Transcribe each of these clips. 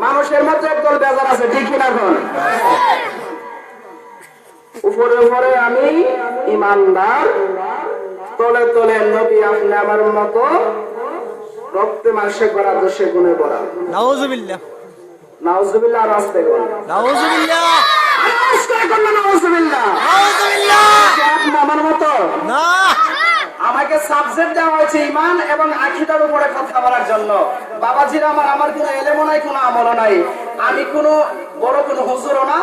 মানুষের মধ্যে একদল বেজার আছে, ঠিক কিনা কোন? উপরে উপরে আমি ইমানদার, তলে তলে নবী আপনি আমার মতো রক্তে মাংসে করা দোষে গুণে ভরা। নাউজুবিল্লাহ নাউজুবিল্লাহ। আর আসতে কোন? নাউজুবিল্লাহ নাউজুবিল্লাহ। আপনি আমার মতো না। আমাকে সাবজেক্ট দেওয়া হয়েছে ইমান এবং আকীদার উপরে কথা বলার জন্য। বাবাজিরা আমার কোনো এলেমও নাই, কোনো আমলও নাই, আমি কোনো বড় কোনো হুজুরও না।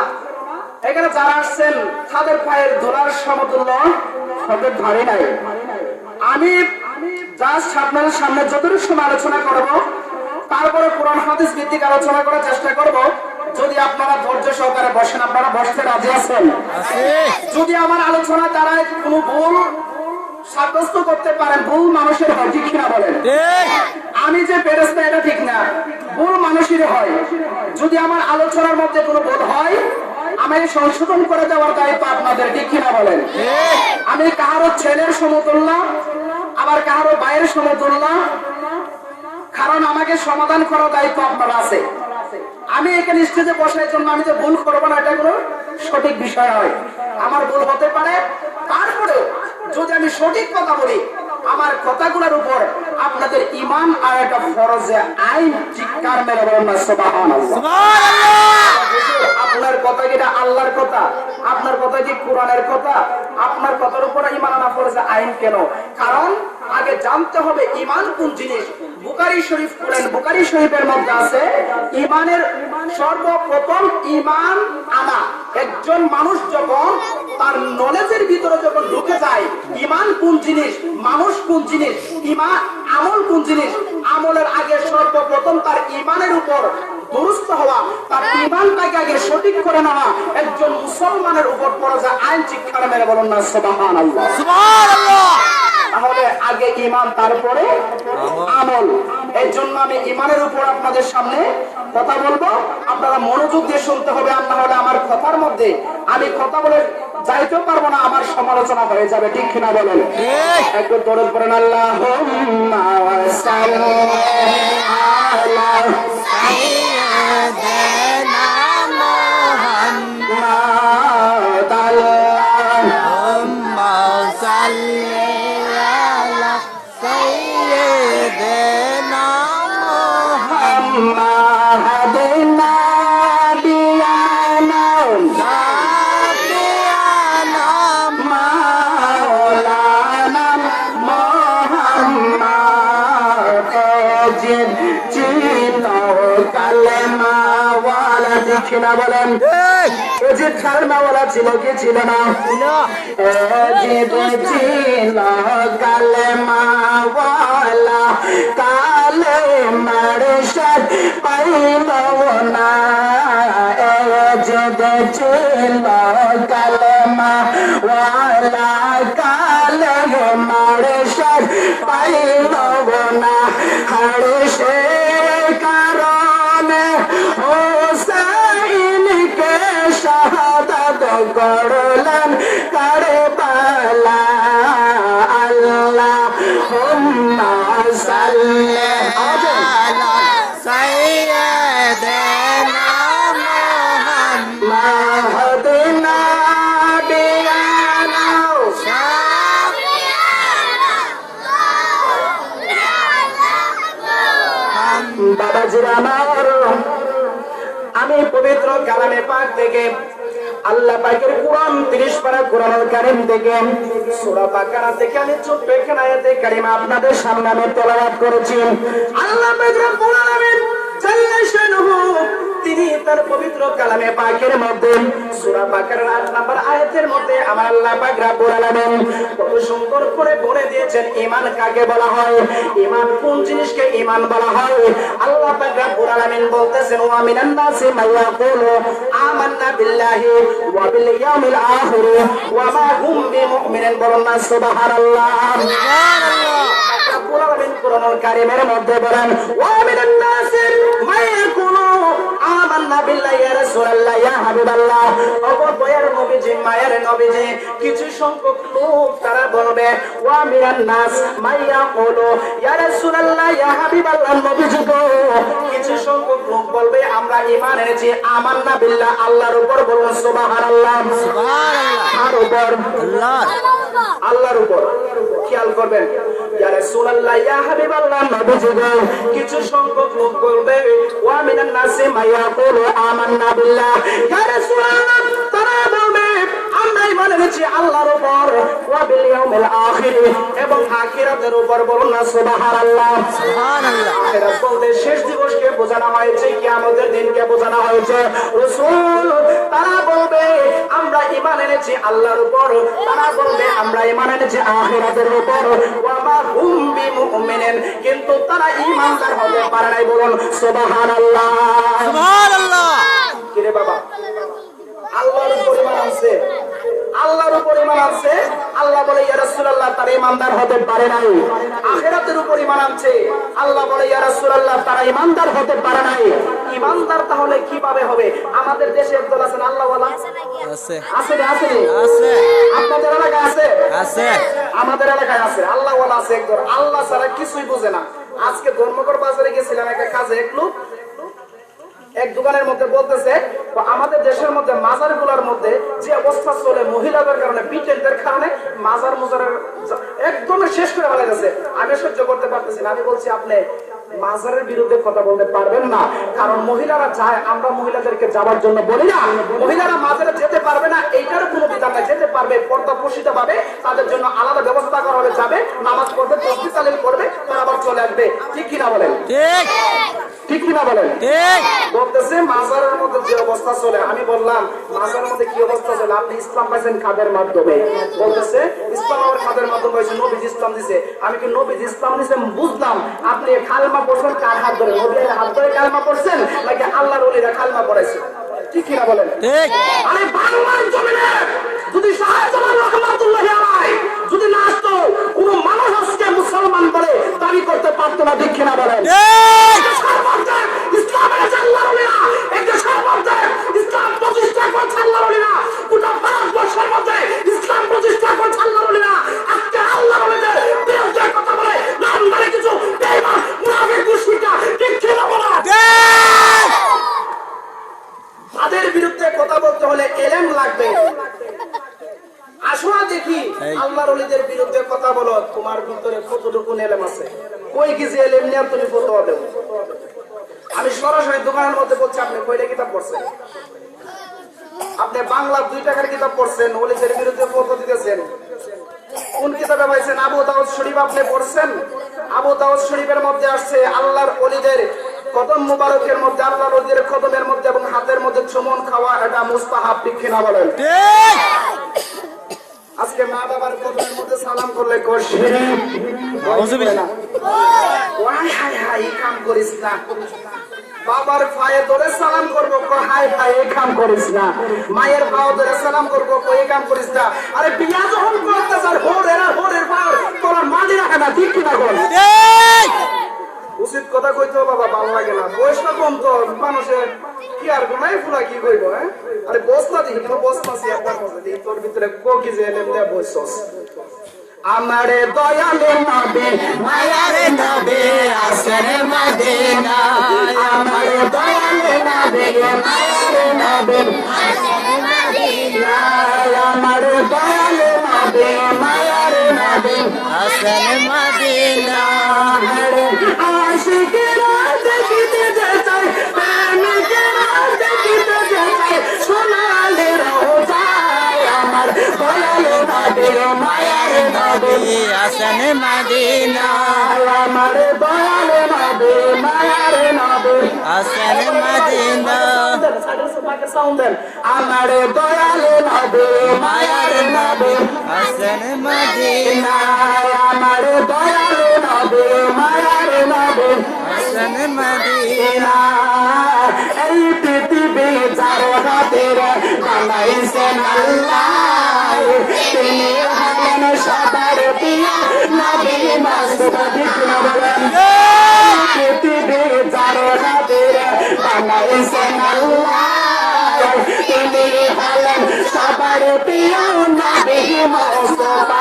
এখানে যারা আসছেন তাদের পায়ের ধুলার সমতুল্য হতে পারি নাই। আমি জাস্ট আপনাদের সামনে যতটুকু সময় আলোচনা করব, তারপরে কোরআন হাদিস ভিত্তিক আলোচনা করার চেষ্টা করব। যদি আপনারা ধৈর্য সহকারে বসেন, আপনারা বসতে রাজি আছেন? যদি আমার আলোচনা দ্বারা কোনো ভুল সাব্যস্ত করতে পারেন, ভুল মানুষের হয়, ঠিক কিনা বলেন? আমি যে ফেরেশতা এটা ঠিক না, ভুল মানুষের হয়। যদি আমার আলোচনার মধ্যে কোনো ভুল হয়, আমি সংশোধন করে দেওয়ার দায়িত্ব আপনাদের, ঠিক কিনা বলেন? আমি কাহারো ছেলের সমতুল্য, আবার কাহারো ভাইয়ের সমতুল্য, কারণ আমাকে সমাধান করার দায়িত্ব আপনার আছে। আমি এখানে স্টেজে বসার জন্য আমি যে ভুল করবো না, এটা কোনো সঠিক বিষয় হয়। আমার ভুল হতে পারে, তারপরেও যদি আমি সঠিক কথা বলি, আমার কথাগুলোর উপর আপনাদের ঈমান আর একটা ফরজে আইন চিৎকার মেরে বলেন না সুবহানাল্লাহ। আপনার কথা কি এটা আল্লাহর কথা? আপনার কথা কি কোরআনের কথা? আপনার কথার উপর ঈমান আনা ফরজে আইন কেন? কারণ আগে জানতে হবে ঈমান কোন জিনিস। বুখারী শরীফ পড়েন, বুখারী শরীফের মধ্যে আছে ঈমানের সর্বপ্রথম ঈমান আনা। একজন মানুষ যখন তার নলেজের ভিতরে যখন ঢুকে যায়, ঈমান কোন জিনিস, মানুষ কোন জিনিস, ঈমান আমল কোন জিনিস, আমলের আগে সর্বপ্রথম তার ঈমানের উপর দুরুস্ত হওয়া, তার ঈমানটাকে আগে সঠিক করে নেওয়া একজন মুসলমানের উপর পড়ে যায় আইন চিৎকার মেরে বলুন না সুবহানাল্লাহ। সুবহানাল্লাহ। তাহলে আগে ঈমান, তারপরে আমল। এই জন্য আমি ঈমানের উপর আপনাদের সামনে কথা বলবো, আপনারা মনোযোগ দিয়ে শুনতে হবে। আর না হলে আমার কথার মধ্যে আমি কথা বলে যাইতেও পারবো না, আমার সমালোচনা হয়ে যাবে, ঠিক কিনা বলেন? একটু দরুদ পড়েন, আল্লাহুম্মা সাল্লি আলা সাইয়্যিদিনা মুহাম্মাদ, আল্লাহুম্মা সাল্লি আলা সাইয়্যিদিনা মুহাম্মাদিনা না বলেন। এজিদ কালেমাওয়ালা ছিল কি ছিল না? এজিদ ছিল কালেমাওয়ালা, কালেমার সাথ পাইল না। এজিদ ছিল কালেমাওয়ালা, কালেমার সাথ পাইল না। হারে সে কারণে শাহাদাত করলেন কারবালা। আল্লাহুম্মা সাল্লি আলা সাইয়্যিদিনা মুহাম্মাদ নাবিয়ানা বাবাজিরা আমার, আমি পবিত্র কালামে পাক থেকে আল্লাহ পাকের কোরআন 30 পারা কোরআনুল কারীম থেকে সূরা বাকারা থেকে আমি ছোট্ট একখানা আয়াতে কারিমা আপনাদের সামনে আমি তেলাওয়াত করেছি। আল্লাহ পাক রব্বুল আলামিন জাল্লা শানুহু তিনি তার পবিত্র কালামে পাকের মধ্যে সূরা বাকারার 8 নম্বর আয়াতের মধ্যে আমার আল্লাহ পাক রব্বুল আলামিন কত সুন্দর করে বলে দিয়েছেন ঈমান কাকে বলা হয়, ঈমান কোন জিনিসকে ঈমান বলা হয়। আল্লাহ পাক রব্বুল আলামিন বলতেছেন ওয়া মিনান নাসি মান ইয়াকুলু আমান্না বিল্লাহি ওয়া বিল ইয়াউমিল আখির ওয়া মা হুম বিমুমিনিন, বলুন না সুবহানাল্লাহ। সুবহানাল্লাহ। রব্বুল আলামিন কোরআনুল কারীমের মধ্যে বলেন ওয়া মিনান নাসি মান ইয়াকুলু আমান্না বিল্লাহি ইয়া রাসূলুল্লাহ ইয়া হাবিবাল্লাহ, ওগো দয়ার নবীজি, মায়ের নবীজি, কিছু সংখ্যক লোক তারা বলবে ওয়া মিনান নাস মান ইয়াকুলু ইয়া রাসূলুল্লাহ ইয়া হাবিবাল্লাহ, নবীজি গো, কিছু সংখ্যক লোক বলবে আমরা ঈমান এনেছি আমান্না বিল্লাহ আল্লাহর উপর বলুন সুবহানাল্লাহ আর উপর আল্লাহর উপর খেয়াল করবেন ইয়া রাসূলুল্লাহ ইয়া হাবিবাল্লাহ নবীজি গো কিছু সংখ্যক লোক বলবে ওয়া মিনান নাসি মায়াকুলু আমান্না বিল্লাহ ইয়া রাসূলুল্লাহ তারা বলবে আমরা ঈমান এনেছি আল্লাহর উপর ওয়া বিল ইয়াউমিল আখির এবং আখিরাতের উপর বলুন না সুবহানাল্লাহ সুবহানাল্লাহ আখিরাত বলতে শেষ দিবসকে বোঝানো হয়েছে কিয়ামতের দিনকে বোঝানো হয়েছে রাসূল তারা বলবে আমরা ঈমান এনেছি আল্লাহর উপর তারা বলবে আমরা ঈমান এনেছি আখিরাতের উপর ওয়া মা হুম বিমুমিনিন কিন্তু তারা ঈমানদার হতে পারে নাই বলুন সুবহানাল্লাহ সুবহানাল্লাহ কি রে বাবা আল্লাহর উপর ঈমান আনছে আল্লাহর উপর ঈমান আনছে আল্লাহ বলে ইয়া রাসূলুল্লাহ তারা ঈমানদার হতে পারে নাই আখিরাতের উপর ঈমান আনছে আল্লাহ বলে ইয়া রাসূলুল্লাহ তারা ঈমানদার হতে পারে নাই ঈমানদার তাহলে কিভাবে হবে আমাদের দেশে একদল আছেন আল্লাহওয়ালা আছে আছে আছে আছে আপনাদের এলাকায় আছে আছে আমাদের এলাকায় আছে আল্লাহওয়ালা আছে একদল আল্লাহ ছাড়া কিছুই বোঝে না আজকে ধর্মকর বাজারে গেছিলাম একটা কাজে এক লোক এক দোকানের মধ্যে বলতেছে আমাদের দেশের মধ্যে মাজারগুলোর মধ্যে যে অবস্থা চলে মহিলাদের কারণে পিটেনদের কারণে মাজার মুজারের একদম শেষ করে ফেলা গেছে আমি সহ্য করতে পারতেছি না আমি বলছি আপনি মাজারের বিরুদ্ধে কথা বলতে পারবেন না কারণ মহিলারা যায় আমরা মহিলাদেরকে যাওয়ার জন্য বলি না মহিলারা মাজারে যেতে পারবে না এইটার কোনো বিধান নাই যেতে পারবে পর্দা পোষিত পাবে তাদের জন্য আলাদা ব্যবস্থা করা হবে যাবে নামাজ পড়বে তাসবিহ তাহলিল করবে তারা আবার চলে আসবে ঠিক কিনা বলেন ঠিক ঠিক কিনা বলেন ঠিক বলতেছে মাজারের মধ্যে যে অবস্থা চলে আমি বললাম মাজারের মধ্যে কি অবস্থা চলে আপনি ইসলাম পাইছেন কাদের মাধ্যমে বলতেছে ইসলাম আমার কাদের মাধ্যমে হয়েছে নবী ইসলাম দিছে আমি কি নবী ইসলাম দিছে বুঝলাম আপনি কালেমা পড়ছেন কার হাত ধরে নবীর হাত ধরে কালেমা পড়ছেন নাকি আল্লাহর ওলিরা কালেমা পড়াইছে ঠিক কিনা বলেন ঠিক আরে বাংলার জমিনে যদি শাহজালাল রাহমাতুল্লাহি আলাইহি যদি না আসতো কোন মানুষ আজকে মুসলমান বলে দাবি করতে পারতো না ঠিক কিনা বলেন ইসলামের আল্লাহর ওলিরা একটা সর্বমতে ইসলাম প্রতিষ্ঠা করছে আল্লাহর ওলিরা গোটা ভারতবর্ষের মধ্যে ইসলাম প্রতিষ্ঠা করছে আল্লাহর ওলিরা আজকে আল্লাহর ওলিদের বিরুদ্ধে কথা বলে নাম ধরে কিছু বেঈমান মুনাফিক মুশরিকরা ঠিক কিনা বলেন তাদের বিরুদ্ধে কথা বলতে হলে ইলম লাগবে আসুন দেখি আল্লাহর ওলিদের বিরুদ্ধে কথা বলো তোমার ভিতরে কতটুকু ইলম আছে কই কিছু ইলম নিয়ে তুমি ফতোয়া দাও আমি সরাসরি দোকানের মধ্যে বলছি আপনি কয়টা কিতাব পড়ছেন আপনি বাংলা 2 টাকার কিতাব পড়ছেন ওলিদের বিরুদ্ধে ফতোয়া দিতেছেন কোন কিতাবে পাইছেন আবু দাউদ শরীফ আপনি পড়ছেন আবু দাউদ শরীফের মধ্যে আসছে আল্লাহর ওলিদের কদম মুবারকের মধ্যে আল্লাহর ওলিদের কদমের মধ্যে এবং হাতের মধ্যে চুমন খাওয়া এটা মুস্তাহাব ঠিক কিনা বলেন ঠিক আজকে মা বাবার কদমের মধ্যে সালাম করলে কর শিরক আউযুবিল্লাহ ওয়াই হাই হাই কাম করিস না বাবার পায়ে ধরে সালাম করব কো হাই হাই এই কাম করিস না মায়ের পায়ে ধরে সালাম করব কো এই কাম করিস না আরে বিয়া যখন করতে স্যার হোরের পাও তোর মাঝে রাখে না ঠিক কিনা বল ঠিক উচিত কথা কইতো বাবা ভালো লাগে না বয়সটা কম তো মানুষের কি আর গোনাই ফুলা কি কইব হ্যাঁ আরে বসনা দিই কিন্তু বসনা সি একবার বসে দিই তোর ভিতরে কো কি যে এলেম দে বসছস আমারে দয়ালে নবী মায়ারে নবী আসরে মদিনা আমারে দয়ালে নবী মায়ারে নবী আসরে মদিনা আমারে দয়ালে নবী মায়ারে নবী আসরে মদিনা আশিকেরা দেখিতে যাই প্রেমিকেরা দেখিতে যাই সোনালে রোজায় আমার দয়ালে নবী মায়ারে নবী আসরে মদিনা আমার দয়ালে নবী মায়ারে নবী আসরে মদিনা আমার দয়ালে নবী মায়ারে নবী আসরে মদিনা আমার দয়ালে নবী মায়ারে নবী আসরে মদিনা এই পৃথিবী যার হাতের বানাইছেন আল্লাহ তিনি হলেন সবার প্রিয় নবী মাসুদ ঠিক না বলেন পৃথিবী যার হাতের বানাইছেন আল্লাহ তিনি হলেন সবার প্রিয় নবী মাসুদ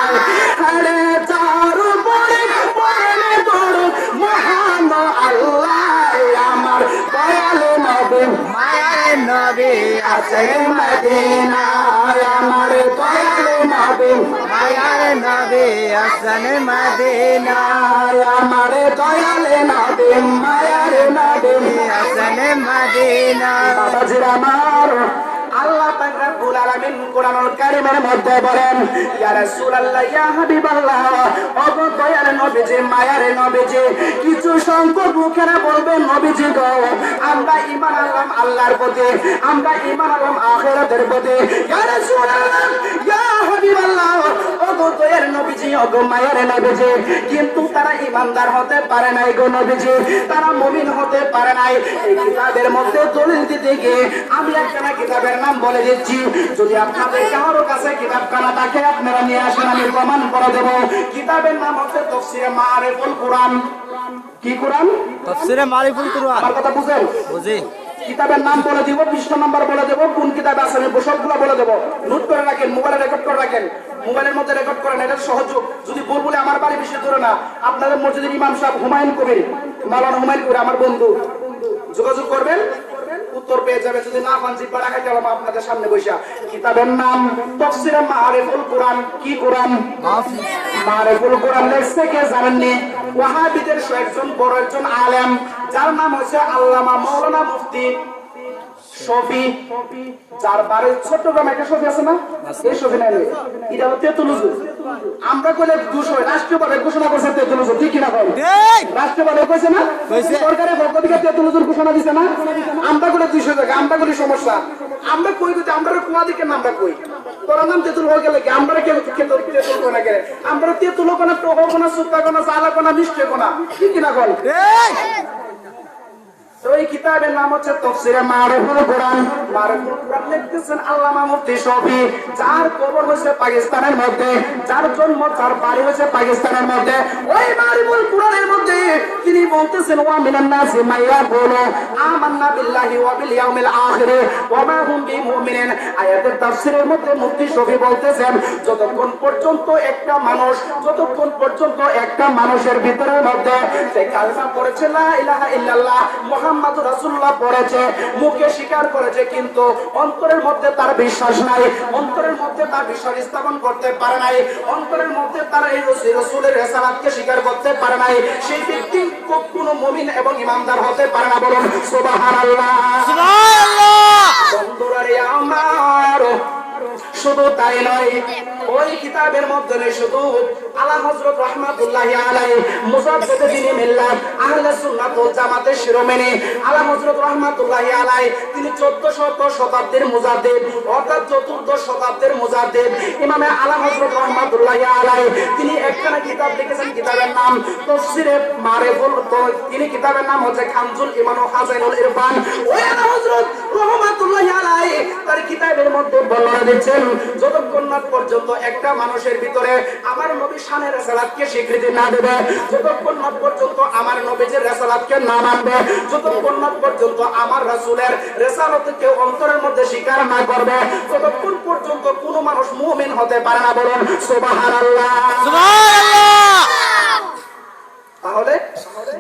হরে যার উপরে পড়ে বড় মহান আল্লাহ আমার দয়ালে নবী নবী মায়ার নবী আছেন মদিনায় আমার দয়ালু নবী মায়ার নবী আছেন মদিনায় আমার দয়ালু নবী মায়ার নবী আছেন মদিনায় বাবাজির আমার আল্লাহ পাক রব্বুল আলামিন কোরআনুল কারীমের মধ্যে বলেন ইয়া রাসূলুল্লাহ ইয়া হাবিবাল্লাহ ওগো দয়ার নবীজি মায়ার নবীজি কিছু সংখ্যক লোকেরা বলবেন নবীজি গো আমরা ঈমান আনলাম আল্লাহর প্রতি আমরা ঈমান আনলাম আখিরাতের প্রতি ইয়া রাসূলুল্লাহ ইয়া হাবিবাল্লাহ ওগো দয়ার নবীজি ওগো মায়ার নবীজি কিন্তু তারা ঈমানদার হতে পারে নাই গো নবীজি তারা মুমিন হতে পারে নাই এই কিতাবের মধ্যে দলিল দিতে গিয়ে আমি একটা কিতাবের নাম বলে দিচ্ছি যদি আপনাদের কারো কাছে কিতাবখানা থাকে আপনারা নিয়ে আসেন আমি প্রমাণ করে দেব কিতাবের নাম হচ্ছে তাফসীরে মারিফুল কোরআন কি কোরআন তাফসীরে মারিফুল কোরআন আমার কথা বুঝেন বুঝি কিতাবের নাম বলে দিব পৃষ্ঠা নাম্বার বলে দেব কোন কিতাবে আছে আমি সবগুলো বলে দেব নোট করে রাখেন মোবাইলে রেকর্ড করে রাখেন মোবাইলের মধ্যে রেকর্ড করেন এটা সহজ যদি বলে আমার বাড়ি বেশি দূরে না আপনাদের মসজিদের ইমাম সাহেব হুমায়ুন কবির মাওলানা হুমায়ুন কবির আমার বন্ধু যোগাযোগ করবেন উত্তর পেয়ে যাবে যদি না পান জিব্বা রাখাইতে হবে আপনাদের সামনে বসে কিতাবের নাম তাফসীরে মারিফুল কোরআন কি কোরআন মারিফুল কোরআন লেখছে কে জানেননি ওয়াহাবিদের একজন বড় একজন আলেম যার নাম হচ্ছে আল্লামা মাওলানা মুফতি শফি যার বাড়ি চট্টগ্রামে একটা শফি আছে না এই শফি নাই এটা হলো তেতুলুজু আমরা কইলে 200 রাষ্ট্রীয়ভাবে ঘোষণা করছে তেতুলুজু ঠিক কি না বল রাষ্ট্রীয়ভাবে কইছে না সরকারের পক্ষ থেকে তেতুলুজুর ঘোষণা দিছে না আমরা কইলে 200 টাকা আমরা কইলে সমস্যা আমরা কই কইতে আমরা কুয়া দিকে নামটা কই তোর নাম তেতুল হয়ে গেলে কি আমরা কে তেতুল কই না কে আমরা তেতুল কোনা টহো কোনা সুত্তা কোনা জালা কোনা মিষ্টি কোনা ঠিক কি না বল ওই কিতাবের নাম হচ্ছে তাফসীরে মারিফুল কোরআন মারিফুল কোরআন লিখতেছেন আল্লামা মুফতি শফি যার কবর হচ্ছে পাকিস্তানের মধ্যে যার জন্ম যার বাড়ি হচ্ছে পাকিস্তানের মধ্যে ওই মারিফুল কোরআনের মধ্যে তিনি বলতেছেন ওয়া মিনান নাসি মাইয়া বলো আমান্না বিল্লাহি ওয়া বিল ইয়াউমিল আখির ওয়া মা হুম বিমুমিনিন আয়াতের তাফসীরের মধ্যে মুফতি শফি বলতেছেন যতক্ষণ পর্যন্ত একটা মানুষের ভিতরের মধ্যে সে কালেমা পড়েছে লা ইলাহা ইল্লাল্লাহ মুহাম্মাদুর রাসূলুল্লাহ পড়েছে মুখে স্বীকার করেছে কিন্তু অন্তরের মধ্যে তার বিশ্বাস নাই অন্তরের মধ্যে তার বিশ্বাস স্থাপন করতে পারে নাই অন্তরের মধ্যে তার এই রাসূলের রিসালাতকে স্বীকার করতে পারে নাই সেই ব্যক্তি কখনো মুমিন এবং ঈমানদার হতে পারে না বলুন সুবহানাল্লাহ সুবহানাল্লাহ বন্ধুরা রে আমার শুধু তাই নয় ওই কিতাবের মধ্যে শুধু আলা হযরত রাহমাতুল্লাহি আলাইহি মুজাদ্দিদ দ্বীন মিল্লাত আহলে সুন্নাত ওয়াল জামাতের শিরোমণি আলা হযরত রাহমাতুল্লাহি আলাইহি তিনি 1400 শতাব্দীর মুজাদ্দিদ অর্থাৎ 14th শতাব্দীর মুজাদ্দিদ ইমামে আলা হযরত রাহমাতুল্লাহি আলাইহি তিনি একখানা কিতাব লিখেছেন কিতাবের নাম তাফসীরে মারিফুল তিনি কিতাবের নাম হচ্ছে খানজুল ঈমান ও খাজাইনুল ইরফান ওই আলা হযরত রাহমাতুল্লাহি আলাইহি তার কিতাবের মধ্যে বর্ণনা দিচ্ছেন যতক্ষণ না পর্যন্ত একটা মানুষের ভিতরে আমার নবী শানের রিসালাতকে স্বীকৃতি না দেবে যতক্ষণ না পর্যন্ত আমার নবীর রিসালাতকে না মানবে যতক্ষণ না পর্যন্ত আমার রাসূলের রিসালাতকে অন্তরের মধ্যে স্বীকার না করবে ততক্ষণ পর্যন্ত কোনো মানুষ মুমিন হতে পারে না বলুন সুবহানাল্লাহ সুবহানাল্লাহ তাহলে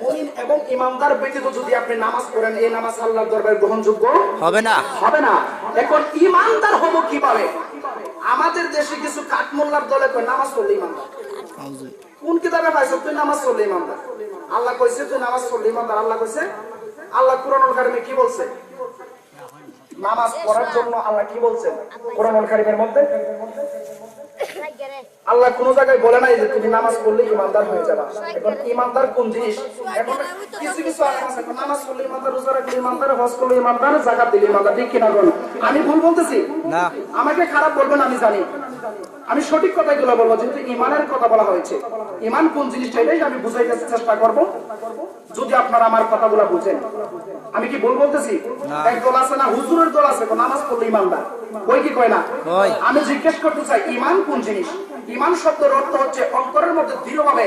মুমিন এবং ঈমানদার ব্যতীত যদি আপনি নামাজ পড়েন এই নামাজ আল্লাহর দরবারে গ্রহণযোগ্য হবে না এখন ঈমানদার হব কিভাবে আমাদের দেশে কিছু কাঠমোল্লার দলে কয় নামাজ পড়লে ঈমানদার কোন কিতাবে পাইছো তুই নামাজ পড়লে ঈমানদার আল্লাহ কইছে তুই নামাজ পড়লে ঈমানদার আল্লাহ কইছে আল্লাহ কুরআনুল কারীমে কি বলছে নামাজ পড়ার জন্য আল্লাহ কি বলছেন কুরআনুল কারীমের মধ্যে আল্লাহ কোন জায়গায় বলে নাই যে তুমি নামাজ পড়লে ঈমানদার হয়ে যাবে এখন ঈমানদার কোন জিনিস এখন কিছু কিছু আছে নামাজ পড়লে ঈমানদার রোজা রাখলে ঈমানদার হজ করলে ঈমানদার যাকাত দিলে ঈমানদার ঠিক কি না বল আমি ভুল বলতেছি না আমাকে খারাপ বলবেন আমি জানি আমি সঠিক কথাগুলো বলবো যেহেতু ঈমানের কথা বলা হয়েছে ঈমান কোন জিনিসটা এটাই আমি বুঝাইতে চেষ্টা করব যদি আপনারা আমার কথাগুলো বুঝেন আমি কি ভুল বলতেছি এক দল আছে না হুজুরের দল আছে নামাজ পড়লে ঈমানদার কই কি কয় না আমি জিজ্ঞেস করতে চাই ঈমান কোন জিনিস ঈমান শব্দের অর্থ হচ্ছে অন্তরের মধ্যে দৃঢ়ভাবে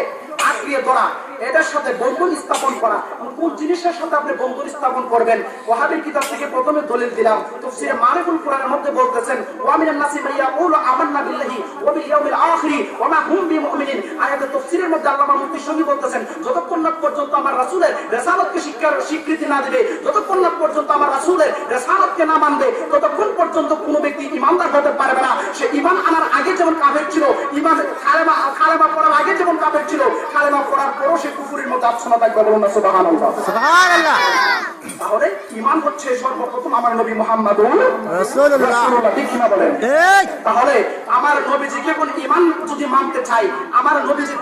আঁকড়িয়ে ধরা এটার সাথে বন্ধন স্থাপন করা। কোন জিনিসের সাথে আপনি বন্ধন স্থাপন করবেন? ওয়াহাবীর কিতাব থেকে প্রথমে দলিল দিলাম, তাফসীরে মারিফুল কোরআনের মধ্যে বলতেছেন ওয়া মিনান নাসি মান ইয়াকুলু আমান্না বিল্লাহি ওয়া বিল ইয়াউমিল আখির ওয়া মা হুম বিমুমিনিন। আয়াতের তাফসীরের মধ্যে আল্লামা মুফতি শফী বলতেছেন যতক্ষণ না পর্যন্ত আমার রাসূলের রিসালাতকে স্বীকৃতি না দিবে, যতক্ষণ না পর্যন্ত আমার রাসূলের রিসালাতকে না মানবে, ততক্ষণ পর্যন্ত কোনো ব্যক্তি ঈমানদার হতে পারবে না। সে ঈমান আনার আগে যেমন কাফের ছিল, ঈমান কালেমা পড়ার আগে যেমন কাফের ছিল, কালেমা পড়ার পরও সে কুফরের মধ্যে আচ্ছন্ন থাকবে। বলুন না সুবহানাল্লাহ। সুবহানাল্লাহ। তাহলে ঈমান হচ্ছে সর্বপ্রথম আমার নবী মুহাম্মদুর রাসূলুল্লাহ। ঠিক কিনা বলেন? ঠিক। তাহলে আমার নবীজিকে কোন ঈমান যদি মানতে চাই, আমার নবীজি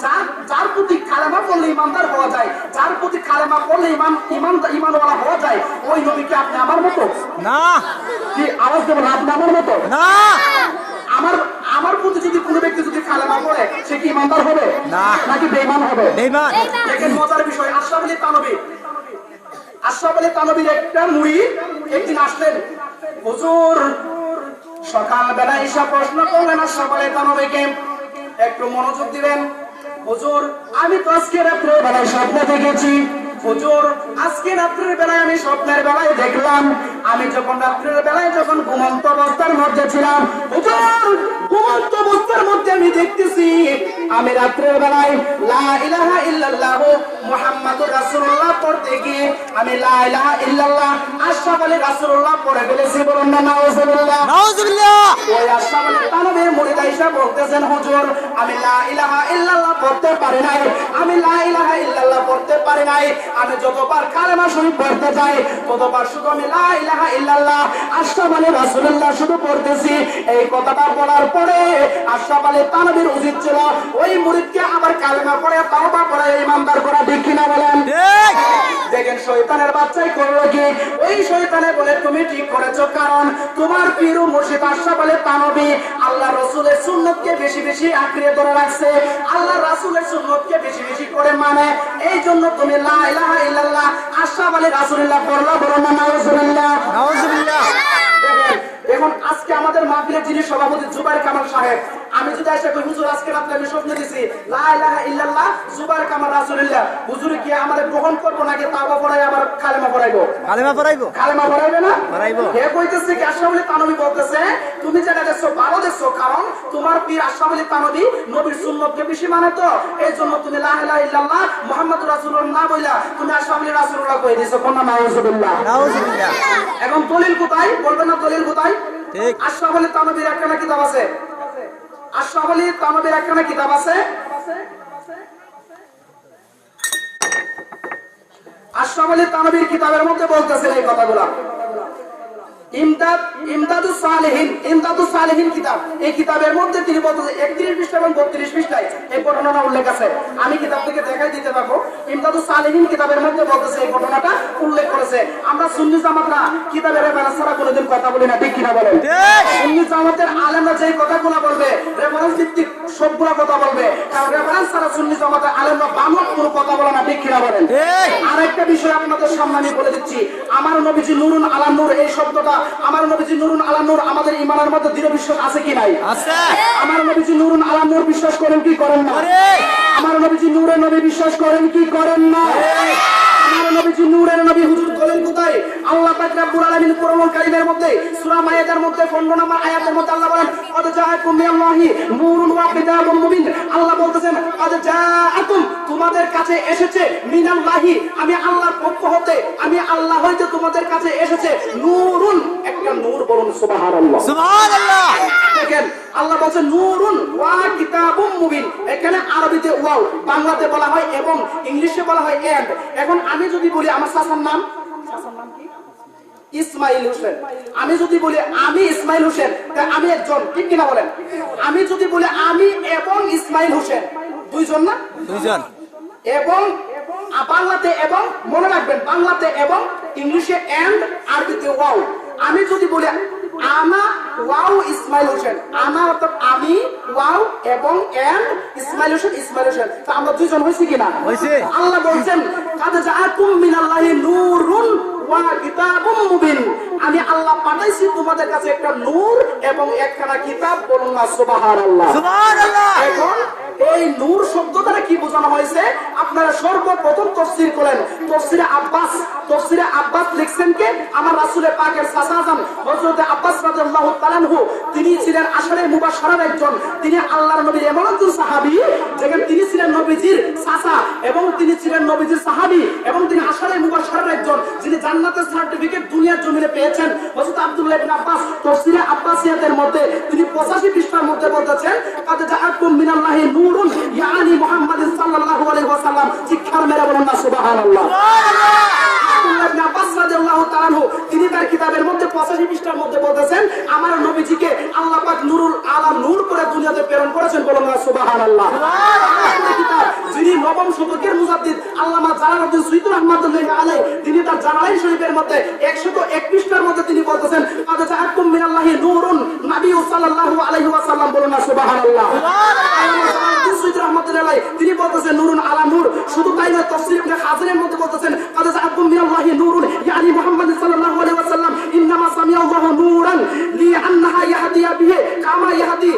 যার প্রতি কালেমা পড়লে ঈমানদার হওয়া যায়, যার প্রতি কালেমা পড়লে ঈমানওয়ালা হওয়া যায়, ওই নবীকে আপনি আমার মতো না। কি আওয়াজ দেবেন? আপনি আমার মতো না। আমার প্রতি যদি কোনো ব্যক্তি যদি কালেমা পড়ে, সে কি ঈমানদার হবে না, নাকি বেঈমান হবে? বেঈমান। দেখেন মজার বিষয়, আশরাফ আলী তানভীর একটা মুরিদ একদিন আসলেন, হুজুর সকালবেলা এসে প্রশ্ন করলেন আশরাফ আলী তানভীকে, একটু মনোযোগ দিবেন। হুজুর আমি তো আজকে রাত্রের বেলায় স্বপ্ন দেখেছি। হুজুর আজকে রাত্রের বেলায় আমি স্বপ্নের বেলায় দেখলাম, আমি যখন রাত্রের বেলায় যখন ঘুমন্ত অবস্থার মধ্যে ছিলাম, হুজুর ঘুমন্ত অবস্থার মধ্যে আমি দেখতেছি আমি রাত্রের বেলায় লা ইলাহা ইল্লাল্লাহ মুহাম্মাদুর রাসূলুল্লাহ পড়তে গিয়ে আমি লা ইলাহা ইল্লাল্লাহ আশরাফ আলী রাসূলুল্লাহ পড়ে ফেলেছি। বলুন না নাউজুবিল্লাহ। নাউজুবিল্লাহ। ওই আশরাফ আলী তানভীর মুরিদ আয়েশা বলতেছেন, হুজুর আমি লা ইলাহা ইল্লাল্লাহ পড়তে পারি নাই, আমি লা ইলাহা ইল্লাল্লাহ পড়তে পারি নাই, আমি যতবার কালেমা শরীফ পড়তে যাই ততবার শুধু আমি লা ইলাহা ইল্লাল্লাহ আশরাফ আলী রাসূলুল্লাহ শুধু পড়তেছি। এই কথাটা বলার পরে আশরাফ আলী তানভীর উচিত ছিল ওই মুরিদকে আবার কালেমা পড়ে তাওবা পড়ে ঈমানদার করা। ঠিক কিনা বলেন? ঠিক। দেখেন শয়তানের বাচ্চাই করলো কি, ওই শয়তানে বলে তুমি ঠিক করেছো, কারণ তোমার পীর ও মুর্শিদ আশরাফ আলী তানভী আল্লাহ রাসূলের সুন্নতকে বেশি বেশি আঁকড়ে ধরে রাখছে, আল্লাহ রাসূলের সুন্নতকে বেশি বেশি করে মানে, এই জন্য তুমি লা ইলাহা ইল্লাল্লাহ আশরাফ আলী রাসূলুল্লাহ পড়লা। বলো না নাউজুবিল্লাহ। নাউজুবিল্লাহ। দেখেন এখন আজকে আমাদের মাহফিলের যিনি সভাপতি জুবাইর কামাল সাহেব, আমি যদি এসে কই হুজুর আজকে রাতে আমি স্বপ্ন দিছি লা ইলাহা ইল্লাল্লাহ জুবাইর কামাল রাসূলুল্লাহ, হুজুর কি আমাদের গ্রহণ করবো নাকি তাওবা পড়াই আবার কালেমা পড়াইবো? কালেমা পড়াইবো। কালেমা পড়াইবে না? পড়াইবো। হে কইতেছে কি আশরাফ আলী তানভী বলতেছে তুমি যেটা দেখছো ভালো দেখছো, কারণ তোমার পীর আশরাফ আলী তানভী নবীর সুন্নতকে বেশি মানে, তো এই জন্য তুমি লা ইলাহা ইল্লাল্লাহ মুহাম্মাদুর রাসূলুল্লাহ না বইলা তুমি আশরাফ আলী রাসূলুল্লাহ কই দিছো। কোন নাউজুবিল্লাহ। নাউজুবিল্লাহ। এখন দলিল কোথায়? বলবে না দলিল কোথায়? ঠিক। আশরাফ আলী তানভীর একটা কিতাব আছে, আশরাফ আলী তানভীর একটা কিতাব আছে, আশরাফ আলী তানভীর কিতাবের মধ্যে বলতেছেন এই কথাগুলা। ইমদাদুস সালেহিন কিতাব, এই কিতাবের মধ্যে তিনি বলতেছেন 31 পৃষ্ঠা এবং 32 পৃষ্ঠায় এই ঘটনাটা উল্লেখ আছে। আমি কিতাব থেকে দেখাই দিতে পারবো। ইমদাদুস সালেহিন কিতাবের মধ্যে বলতেছে এই ঘটনাটা উল্লেখ করেছে। আমরা সুন্নি জামাতরা কিতাবের রেফারেন্স ছাড়া কোনোদিন কথা বলি না। ঠিক কিনা বলেন? সুন্নি জামাতের আলেমরা যে কথাগুলো বলবে রেফারেন্স ভিত্তিক সবগুলো কথা বলবে, কারণ রেফারেন্স ছাড়া সুন্নি জামাতের আলেমরা বানোয়াট কোনো কথা বলে না। ঠিক কিনা বলেন? আরেকটা বিষয় আপনাদের সামনে আমি বলে দিচ্ছি, আমার নবীজি নূরুন আলা নূর, এই শব্দটা আমার নবীজি নূরুন আলা নূর আমাদের ঈমানের মধ্যে দৃঢ় বিশ্বাস আছে কি নাই? আছে। আমার নবীজি নূরুন আলা নূর বিশ্বাস করেন কি করেন না? আমার নবীজি নূরের নবী বিশ্বাস করেন কি করেন না? আমার নবীজি নূরের নবী। হুজুর দলিল কোথায়? আল্লাহ পাক রব্বুল আলামিন কোরআনুল কারীমের মধ্যে সূরা মায়েদার মধ্যে 15 নম্বর আয়াতের মধ্যে আল্লাহ বলেন কদ জাআকুম মিনাল্লাহি নূরুন ওয়া কিতাবুম মুবিন। আল্লাহ বলতেছেন কদ জাআকুম, তোমাদের কাছে এসেছে, মিনাল্লাহি, আমি আল্লাহর পক্ষ হতে, আমি আল্লাহ হইতে তোমাদের কাছে এসেছে নূরুন, একটা নূর। বলুন সুবহানাল্লাহ। সুবহানাল্লাহ। দেখেন আল্লাহ বলেন নূরুন ওয়া কিতাবুম মুবিন, এখানে আরবিতে ওয়াও, বাংলাতে বলা হয় এবং, ইংলিশে বলা হয় এন্ড। এখন আমি যদি বলি আমার চাচার নাম কি? ইসমাইল হোসেন। আমি যদি বলি আমি ইসমাইল হোসেন, তাই আমি একজন। ঠিক কিনা বলেন? আমি যদি বলি আমি এবং ইসমাইল হোসেন, দুইজন না? দুইজন। এবং বাংলাতে এবং, মনে রাখবেন বাংলাতে এবং, ইংলিশে এন্ড, আরবিতে ওয়াও। আমি যদি বলি আনা ওয়াও ইসমাইল হোসেন, আনা অর্থাৎ আমি, ওয়াও এবং এন্ড ইসমাইল হোসেন, ইসমাইল হোসেন, তো আমরা দুইজন হইছি কিনা? হইছে। আল্লাহ বলছেন কাদ জাআকুম মিনাল্লাহি নূরুন ওয়া কিতাবুম মুবিন, আমি আল্লাহ পাঠাইছি তোমাদের কাছে একটা নূর এবং একখানা কিতাব, বলুন না সুবহানাল্লাহ। সুবহানাল্লাহ। এখন এই নূর শব্দ দ্বারা কি বোঝানো হয়েছে আপনারা সর্বপ্রথম তাফসীর করেন। তাফসীরে আব্বাস লিখছেন কে? আমার রাসূলের পাকের চাচা যান হযরত আব্বাস রাদিয়াল্লাহু তাআলা আনহু। তিনি ছিলেন আশারে মুবাশশারার একজন। তিনি আল্লাহর নবীর এমন একজন সাহাবী যেখানে তিনি ছিলেন নবীজির চাচা এবং তিনি ছিলেন নবীজির সাহাবী এবং তিনি আশারে মুবাশশারার একজন, যিনি জান্নাতের সার্টিফিকেট দুনিয়ার জমিনে পেয়েছেন। হযরত আব্দুল্লাহ ইবনে আব্বাস তাফসীরে আব্বাসিয়াতের মধ্যে তিনি 85 পৃষ্ঠার মধ্যে বলতেছেন, কাদ জাআকুম মিনাল্লাহি নূরুন ইয়ানি মুহাম্মদ সাল্লাল্লাহু আলাইহি ওয়াসাল্লাম। শিক্ষার মেরে বলুন না সুবহানাল্লাহ। আব্দুল্লাহ ইবনে আব্বাস রাদিয়াল্লাহু তাআলা আনহু তিনি তার কিতাবের মধ্যে 85 পৃষ্ঠার মধ্যে বলতেছেন, আমার নবীজিকে আল্লাহ পাক নূরুল আলা নূর করে দুনিয়াতে প্রেরণ করেছেন, বলুন না সুবহানাল্লাহ। যিনি নবম শতকের মুজাদ্দিদ আল্লামা জালালউদ্দিন সুয়ুতী রাহমাতুল্লাহি আলাইহি, তিনি তার জালালাইন শরীফের মধ্যে 101 পৃষ্ঠার মধ্যে তিনি বলতেছেন, কাদ জাআকুম মিনাল্লাহি নূরুন নবী সাল্লাল্লাহু আলাইহি ওয়াসাল্লাম, বলুন না সুবহানাল্লাহ। আল্লামা জালালউদ্দিন সুয়ুতী রাহমাতুল্লাহি আলাইহি তিনি বলতেছেন নূরুন আলা নূর। শুধু তাই নয়, তাফসীর ইবনে হাজারের মধ্যে বলতেছেন, কাদ জাআকুম মিনাল্লাহি নূরুন ইয়ানি মুহাম্মদ সাল্লাল্লাহু আলাইহি ওয়াসাল্লাম ইন্নামা সামিয়াল্লাহু নূরান লিআন্নাহা ইয়াহদিয়া বিহি কামা ইয়াহদি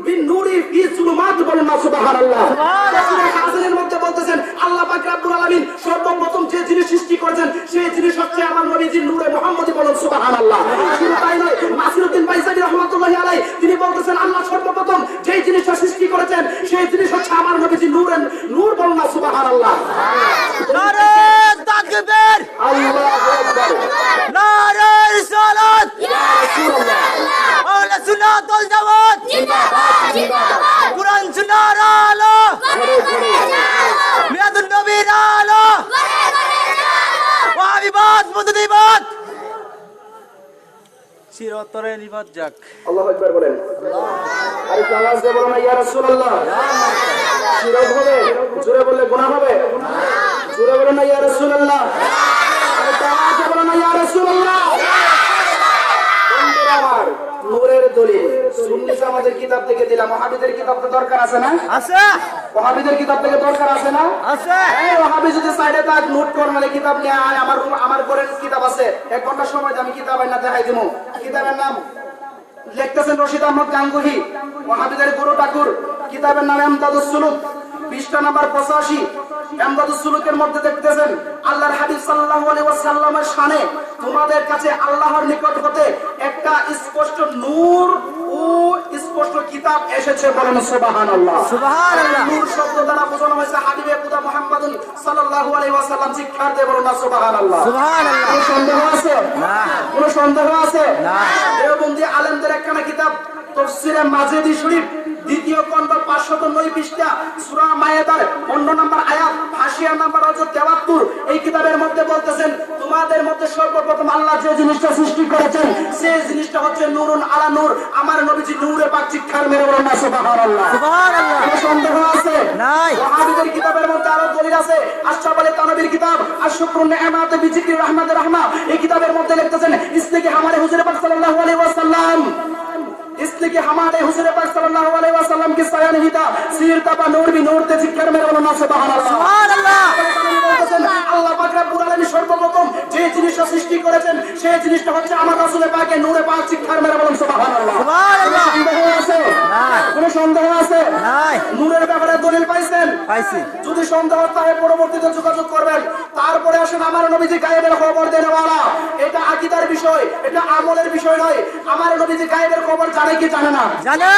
বিন-নূরি ফি যুলুমাত, বলুন না সুবহানাল্লাহ। তাফসীরে হাজারের মধ্যে বলতেছেন, আল্লাহ পাক রব্বুল আলামিন সর্বপ্রথম যে জিনিস সৃষ্টি করেছেন সেই জিনিস হচ্ছে আমার নবীজির নূরে মুহাম্মদী, বলুন সুবহানাল্লাহ। শুধু তাই নয়, নাসিরউদ্দিন বাইসানী রাহমাতুল্লাহি আলাইহি তিনি বলতেছেন, আল্লাহ সর্বপ্রথম যেই জিনিসটা সৃষ্টি করেছেন সেই জিনিস হচ্ছে আমার নবীজির নূর, বলুন না সুবহানাল্লাহ। নারে তাকবীর। আল্লাহু আকবার। নারে রিসালাত। ইয়া রাসূলুল্লাহ। আহলে সুন্নাত ওয়াল জামাত জিন্দাবাদ জিন্দাবাদ। কুরআন সুন্নাহর আলো, মিলাদুন নবীর আলো, ওয়াহাবিবাদ মুতাদিবাদ চিরতরে নিবাদ যাক। আল্লাহু আকবার বলেন। আরে আওয়াজ দিয়ে বলুন না ইয়া রাসূলুল্লাহ। শিরক হবে, জোরে বললে গুনাহ হবে। জোরে বলুন না ইয়া রাসূলুল্লাহ। আরে আওয়াজ দিয়ে বলুন না ইয়া রাসূলুল্লাহ। বন্ধুরা আমার, নূরের দলিল সুন্নি জামাতের কিতাব থেকে দিলাম। ওয়াহাবিদের কিতাব তো দরকার আছে না? আছে ওয়াহাবিদের কিতাব থেকে দরকার আছে না? আছে। এই ওয়াহাবি যদি সাইডে তাক নোট করমালে কিতাব নিয়ে আয়, আমার ঘরে কিতাব আছে, 1 ঘন্টা সময় আমি কিতাব আইনা দেখাই দিমু। কিতাবের নাম লিখতেছেন রশিদ আহমদ গাঙ্গুহি, ওয়াহাবিদের গুরু ঠাকুর। কিতাবের নাম ইমদাদুস সুলুক, পৃষ্ঠা নাম্বার 85। ইমদাদুস সুলুকের মধ্যে দেখতেছেন আল্লাহর হাবিব সাল্লাল্লাহু আলাইহি ওয়াসাল্লামের শানে তোমাদের কাছে আল্লাহর নিকট হতে একটা স্পষ্ট নূর ও স্পষ্ট কিতাব এসেছে, বলেন সুবহানাল্লাহ। সুবহানাল্লাহ। নূর শব্দ দ্বারা বোঝানো হয়েছে হাবিবে খুদা মুহাম্মদুন সাল্লাল্লাহু আলাইহি ওয়াসাল্লাম। শিক্ষার দিয়ে বলুন না সুবহানাল্লাহ। সুবহানাল্লাহ। কোনো সন্দেহ আছে? না। কোনো সন্দেহ আছে? না। দেওবন্দি আলেমদের একখানা কিতাব তাফসীরে মাজেদি শরীফ, দ্বিতীয় খণ্ড 509 পৃষ্ঠা, সূরা মায়েদার 15 নম্বর আয়াত, হাসিয়া নাম্বার 73। এই কিতাবের মধ্যে বলতেছেন, তোমাদের মধ্যে সর্বপ্রথম আল্লাহ যে জিনিসটা সৃষ্টি করেছেন সেই জিনিসটা হচ্ছে নূরুন আলা নূর, আমার নবীজি নূরে পাক। শিক্ষার মেরে বলুন না সুবহানাল্লাহ। সুবহানাল্লাহ। কোনো সন্দেহ আছে? নাই। ওয়াহাবিদের কিতাবের মধ্যে আরো দলিল আছে। আশরাফ আলী তানবীর কিতাব আশ-শুকরুন নি'মাত বিজিকরি রাহমাতির রাহমা, এই কিতাবের মধ্যে লিখতেছেন, ইসলিকে হামারে হুজুর পাক সাল্লাল্লাহু আলাইহি ওয়াসাল্লাম, इसलिए हमारे हुजूर पाक सल्लल्लाहु अलैहि वसल्लम की सया नहीं था सिर तबा नूर भी नूर ते जिक्र मेरे बोलो ना सुभान अल्लाह। সুবহান আল্লাহ। আল্লাহ পাক রব্বুল আলামিন সর্বপ্রথম যে জিনিসটা সৃষ্টি করেছেন সেই জিনিসটা হচ্ছে আমার রাসূলের পাকের নূরে পাক। শিক্ষার মেরে বলুন সুবহান আল্লাহ। সুবহান আল্লাহ। সন্দেহ আছে? নাই। কোনো সন্দেহ আছে? নাই। নূরের ব্যাপারে দলিল পাইছেন? পাইছি। যদি সন্দেহ থাকে পরবর্তীতে যোগাযোগ করবেন। তারপরে আসেন আমার নবীজি গায়েবের খবর দেনেওয়ালা। এটা আকীদার বিষয়, এটা আমলের বিষয় নয়। আমার নবীজি গায়েবের খবর জানে কি জানে না? জানে।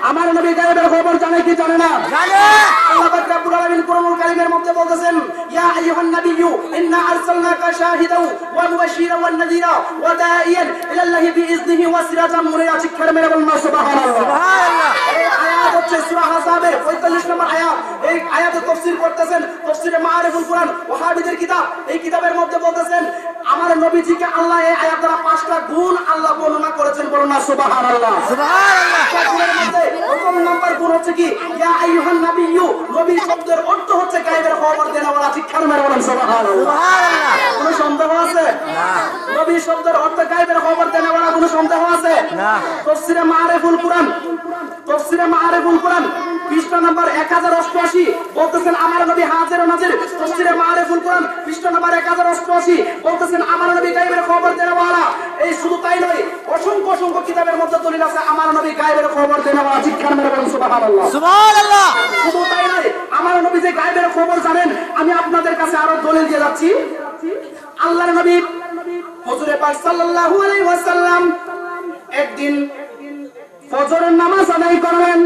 আমার নবী গায়েবের খবর জানে কি জানে না? জানে। আল্লাহ পাক রব্বুল আলামিন কোরআনুল কারীমের মধ্যে বলতেছেন, ইয়া আইয়ুহান নাবিয়্যু ইন্না আরসালনাকা শাহিদাও ওয়া মুবাশশিরাও ওয়ান নাযীরা ওয়া দাঈয়ান ইলাল্লাহি বিইজনিহি ওয়া সিরাজাম মুনিরা। শিক্ষার মেরে বলুন না সুবহানাল্লাহ। সুবহানাল্লাহ। এই আয়াত হচ্ছে সূরা আহজাবের 45 নম্বর আয়াত। এই আয়াতে তাফসীর করতেছেন তাফসীরে মাআরিফুল কোরআন, ওয়াহাবিদের কিতাব। এই কিতাবের মধ্যে বলতেছেন, আমার নবীজিকে আল্লাহ এই আয়াত দ্বারা 5টা গুণ আল্লাহ বর্ণনা করেছেন, বলুন না সুবহানাল্লাহ। সুবহানাল্লাহ। গুণের মধ্যে প্রথম নাম্বার গুণ হচ্ছে কি, ইয়া আইয়ুহান নাবিয়্যু, নবী শব্দের অর্থ হচ্ছে গায়েবের খবর দেওয়ালা। শিক্ষার মেরে বলুন সুবহানাল্লাহ। সুবহানাল্লাহ। কোনো সন্দেহ আছে? না। নবী শব্দের অর্থ গায়েবের খবর দেওয়ালা, কোনো সন্দেহ আছে? না। তাফসীরে মাআরিফুল কোরআন, তাফসীরে মাআরিফুল কোরআন পৃষ্ঠা নাম্বার 1088 বলতেছেন, আমার নবী হাজির ও নাজির। তাফসীরে মাআরিফুল কোরআন পৃষ্ঠা নাম্বার 1088 বলতেছেন, আমার নবী গায়েবের খবর দেওয়ালা। নবী শুধু তাই নয়, অসংখ্য অসংখ্য কিতাবের মধ্যে দলিল আছে আমার নবী গায়েবের খবর দেন। আমার চিৎকার মেরে বলুন সুবহানাল্লাহ। সুবহানাল্লাহ। শুধু তাই নয়, আমার নবী যে গায়েবের খবর জানেন, আমি আপনাদের কাছে আরো দলিল দিয়ে যাচ্ছি। আল্লাহর নবী হুজুরে পাক সাল্লাল্লাহু আলাইহি ওয়াসাল্লাম একদিন ফজরের নামাজ আদায় করলেন।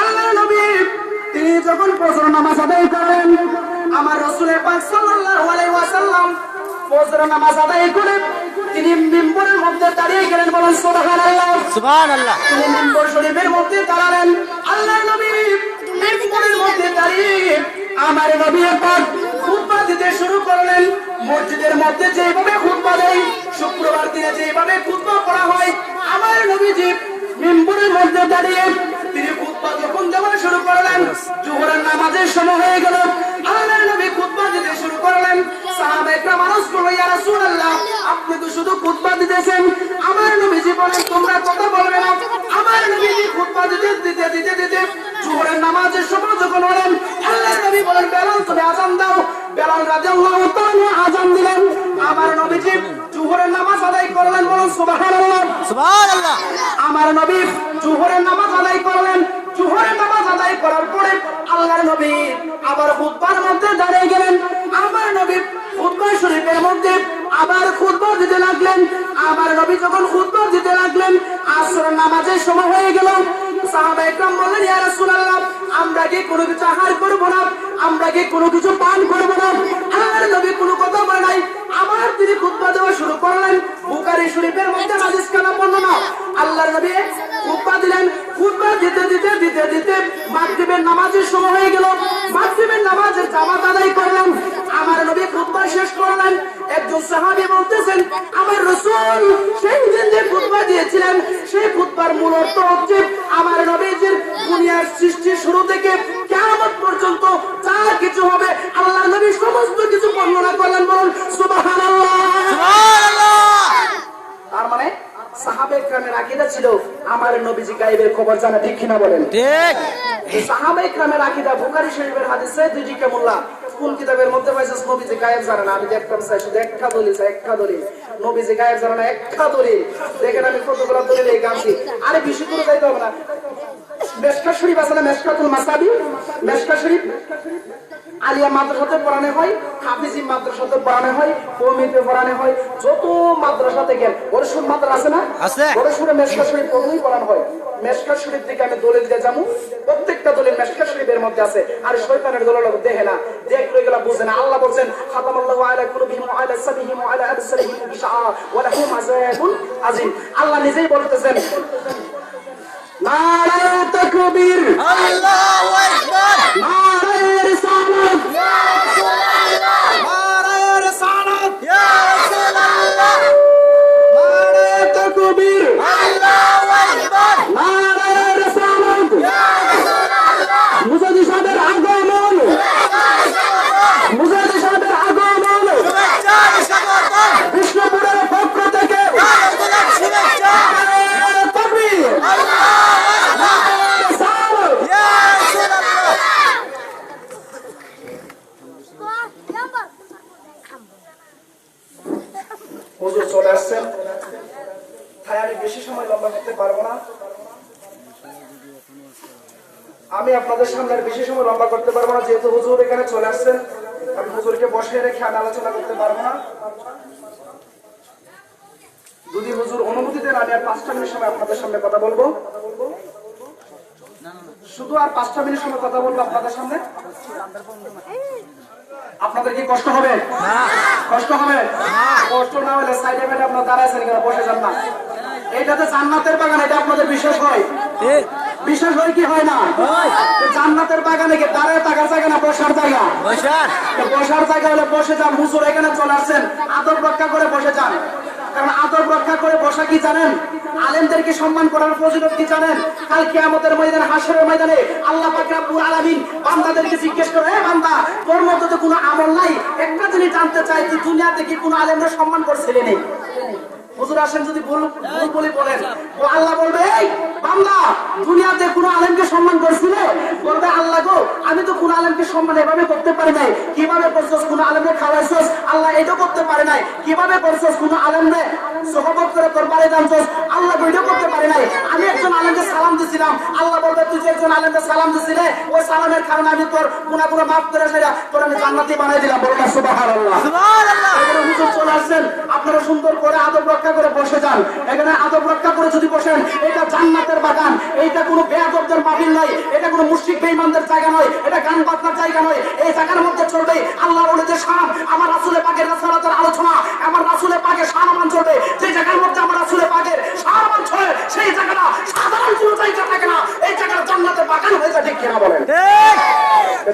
আল্লাহর নবী তিনি যখন ফজরের নামাজ আদায় করেন, আমার রাসূল পাক সাল্লাল্লাহু আলাইহি ওয়াসাল্লাম ফজরের নামাজ আদায় করে তিনি মিম্বরের মধ্যে দাঁড়িয়ে গেলেন। বলেন সুবহানাল্লাহ। সুবহানাল্লাহ। তিনি মিম্বর শরীফের মধ্যে দাঁড়ালেন। আল্লাহর নবী মিম্বরের মধ্যে দাঁড়িয়ে আমার নবী পাক খুতবা দিতে শুরু করলেন। মসজিদের মধ্যে যেভাবে খুতবা দেয়, শুক্রবার দিনে যেভাবে খুতবা পড়া হয়, আমার নবীজি মিম্বরের মধ্যে দাঁড়িয়ে তিনি খুতবা যখন দেওয়া শুরু করলেন, জোহরের নামাজের সময় হয়ে গেল। আল্লাহর নবী খুতবা দিতে শুরু করলেন। সাহাবায়ে কেরাম আরজ করলেন, ইয়া রাসূলুল্লাহ, আপনি তো শুধু খুতবা দিতেছেন। আমার নবীজি বলেন, তোমরা কথা বলবে না। আমার নবীজি খুতবা দিতে দিতে দিতে দিতে জোহরের নামাজের সময় যখন হলেন, আল্লাহর নবী বলেন, বেলাল তুমি আযান দাও। বেলাল রাদিয়াল্লাহু তাআলা আযান দিলেন। আমার নবীজি জোহরের নামাজ আদায় করলেন। বলুন সুবহানাল্লাহ। সুবহানাল্লাহ। আমার নবী জোহরের নামাজ আদায় করলেন। জোহরের নামাজ আদায় করার পরে আল্লাহর নবী আবার খুতবার মধ্যে দাঁড়িয়ে গেলেন। আমার নবী খুতবা শরীফের মধ্যে আবার খুতবা দিতে লাগলেন। আমার নবী যখন খুতবা দিতে লাগলেন, আসরের নামাজের সময় হয়ে গেল। সাহাবায়ে কেরাম বললেন, ইয়া রাসূলুল্লাহ, আমরা কি কোনো কিছু আহার করব না? আমরা কি কোনো কিছু পান করব না? আল্লাহর নবী কোনো কথা বলে নাই। আবার তিনি খুতবা দেওয়া শুরু করলেন। বুখারী শরীফের মধ্যে হাদিস কানা বর্ণনা, আল্লাহর নবী খুতবা দিলেন। খুতবা দিতে দিতে দিতে দিতে মাগরিবের নামাজের সময় হয়ে গেল। মাগরিবের নামাজের জামাত আদায় করলেন। আমার নবী খুতবা শেষ করলেন। একজন সাহাবী বলতেছেন, আমার রাসূল সেই দিন যে খুতবা দিয়েছিলেন, সেই খুতবার মূল অর্থ হচ্ছে আমার নবীজির দুনিয়ার সৃষ্টি শুরু থেকে কিয়ামত পর্যন্ত যা কিছু হবে আল্লাহর নবী সমস্ত কিছু বর্ণনা করলেন। বলুন সুবহানাল্লাহ। সুবহানাল্লাহ। তার মানে সাহাবায়ে কেরামের আকীদা ছিল আমার নবীজি গায়েবের খবর জানা, ঠিক কিনা বলেন? ঠিক। এই সাহাবায়ে কেরামের আকীদা বুখারী শরীফের হাদিসে দুইটি কেমুল্লাহ কোন কিতাবের মধ্যে পাইছে নবীজি গায়েব জানে না? আমি দেখতাম চাই শুধু একটা দলিল, একটা দলিল, নবীজি গায়েব জানে না, একটা দলিল। দেখেন আমি কতগুলো দলিল এই গানছি। আরে বেশি দূরে যাইতে হবে না। মেশকাত শরীফ আছে না, মেশকাতুল মাসাবি, মেশকাত শরীফ আলিয়া মাদ্রাসাতে পড়ানো হয়, হাফিজি মাদ্রাসাতে পড়ানো হয়, কওমিতে পড়ানো হয়। যত মাদ্রাসা থেকে বড়সুর মাদ্রাসা আছে না, আছে। বড়সুরে মেশকাত শরীফ প্রথমেই পড়ানো হয়। মেশকাত শরীফ থেকে আমি দলিল দিয়ে যাবো। প্রত্যেকটা দলিল মেশকাত শরীফের মধ্যে আছে। আর শয়তানের দলিল দেখে না, দেখলে এগুলা বুঝে না। আল্লাহ বলেন, খাতামাল্লাহু আলা কুলুবিহিম ওয়া আলা সামিহিম ওয়া আলা আবসারিহিম গিশাআ ওয়া লাহুম আযাবুন আযীম। আল্লাহ নিজেই বলতেছেন, নারে তাকবীর, আল্লাহু আকবার। নারে রিসালাত, ইয়া রাসূলুল্লাহ, নারে রিসালাত, ইয়া রাসূলুল্লাহ। নারে তাকবীর, আল্লাহু আকবার। নারে রিসালাত, ইয়া রাসূলুল্লাহ, মুজাদ্দিদ সাহেবের আগমন, মুজাদ্দিদ সাহেবের আগমন, শুভেচ্ছা স্বাগতম। বিষ্ণুপুরের পক্ষ থেকে আলোচনা শুভেচ্ছা। নারে তাকবীর, আল্লাহু আকবার। নারে রিসালাত। ইয়া রাসূলুল্লাহ। হুজুর চলে আসছেন, তাই আমি বেশি সময় লম্বা করতে পারবো না। আমি আপনাদের সামনে আর বেশি সময় লম্বা করতে পারবো না, যেহেতু হুজুর এখানে চলে আসছেন। আমি হুজুরকে বসে রেখে আমি আলোচনা করতে পারবো না। যদি হুজুর অনুমতি দেন, আমি আর 5টা মিনিট সময় আপনাদের সামনে কথা বলবো। শুধু আর 5টা মিনিট সময় কথা বলবো আপনাদের সামনে। আপনাদের কি কষ্ট হবে? কষ্ট হবে? কষ্ট না হলে সাইডে বেডে আপনার দাঁড়াইছেন কেন, বসে যান না। এইটাতে জান্নাতের বাগান, এটা আপনাদের বিশ্বাস হয়? ঠিক। বিশ্বাস হয় কি হয় না? তো জান্নাতের বাগানে কি দাঁড়ায় থাকার জায়গা না বসার জায়গা? বসার। তো বসার জায়গা হলে বসে যান। হুজুর এখানে চলে আসছেন, আদব রক্ষা করে বসে যান। কারণ আদব রক্ষা করে বসা কি জানেন? আলেমদেরকে সম্মান করার ফজিলত কি জানেন? কাল কিয়ামতের ময়দানে, হাশরের ময়দানে আল্লাহ পাক রব্বুল আলামিন বান্দাদেরকে জিজ্ঞেস করে, হে বান্দা, তোর মধ্যে তো কোনো আমল নাই, একটা জিনিস জানতে চাই, তুই দুনিয়াতে কি কোনো আলেমরা সম্মান করছিলি নেই? হুজুর আসেন, যদি ভুল বলি বলেন। ও আল্লাহ বলবে, এই বান্দা, দুনিয়াতে কোনো আলেমকে সম্মান করছিলে? বলবে, আল্লাহ গো, আমি তো কোনো আলেমকে সম্মান এভাবে করতে পারি নাই। কিভাবে করছস? কোনো আলেমকে খাওয়াইছস? আল্লাহ এটা করতে পারে নাই। কিভাবে করছস? কোনো আলেমরে সোহবত করে তোর বাড়ি জানছস, আল্লাহ ভিডিও করতে পারি নাই। আমি একজন আলেমকে সালাম দিছিলাম, আল্লাহ বলবে তুই যে একজন আলেমকে সালাম দিছিলে ওই সালামের কারণে আমি তোর গুনাহ মাফ করে সেটা তোর আমি জান্নাতি বানাই দিলাম। বলুন সুবহানাল্লাহ। সুবহানাল্লাহ। এখানে হুজুর চলে আসছেন, আপনারা সুন্দর করে আদব রক্ষা করে বসে যান। এখানে আদব রক্ষা করে যদি বসেন, এটা জান্নাতের বাগান, এইটা কোনো বেয়াদবদের মাহফিল নয়, এটা কোনো মুশরিক বেঈমানদের জায়গা নয়, এটা গান বাজনার জায়গা নয়। এই জায়গার মধ্যে চলবে আল্লাহর ওলিদের শান, আমার রাসূলের পাকের রাসালাতের আলোচনা, আমার রাসূলের পাকের শানমান চলবে। যে জায়গার মধ্যে আমার রাসূলের পাকের শানমান চলে সেই জায়গাটা সাধারণ কোনো জায়গা থাকে না, এই জায়গাটা জান্নাতের বাগান হয়ে যায়। ঠিক কিনা বলেন? ঠিক।